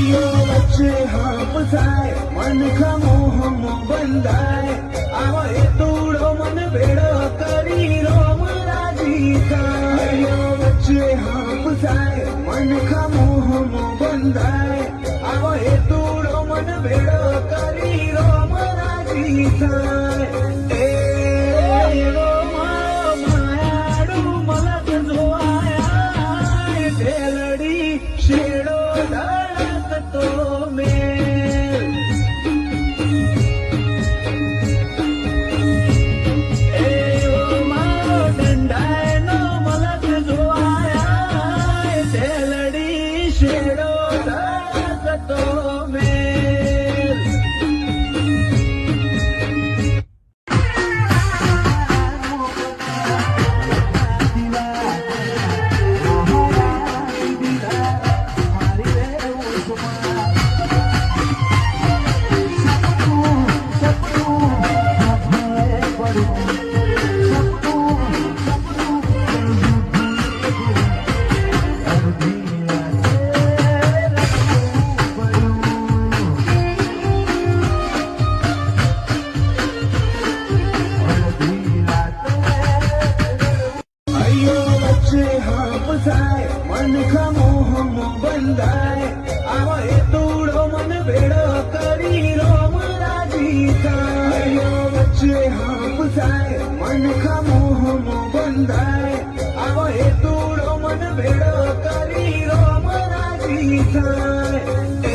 વચ્ચે હાંફસાય મન ખમોહમ બંધાય આવે તૂડો મન ભેડો કરી રોમ રાજી થાય વચ્ચે હાંફસાય મન ખમોહમ બંધાય આવે તૂડો મન ભેડો કરી રોમ રાજી થાય એ રોમ માયાડું મલક જોવાયા ઢેલડી શેડો ધડકતો મેલ એવો મારો દંડાયનો મલક જોવાયા ઢેલડી શેડો ધડકતો મેલ હાંફસાય મન ખમોહમ બંધાય આવે તૂડો મન ભેડો કરી રોમ રાજી થાય વચ્ચે હાંફસાય મન ખમોહમ બંધાય આવે તૂડો મન ભેડો કરી રોમ રાજી થાય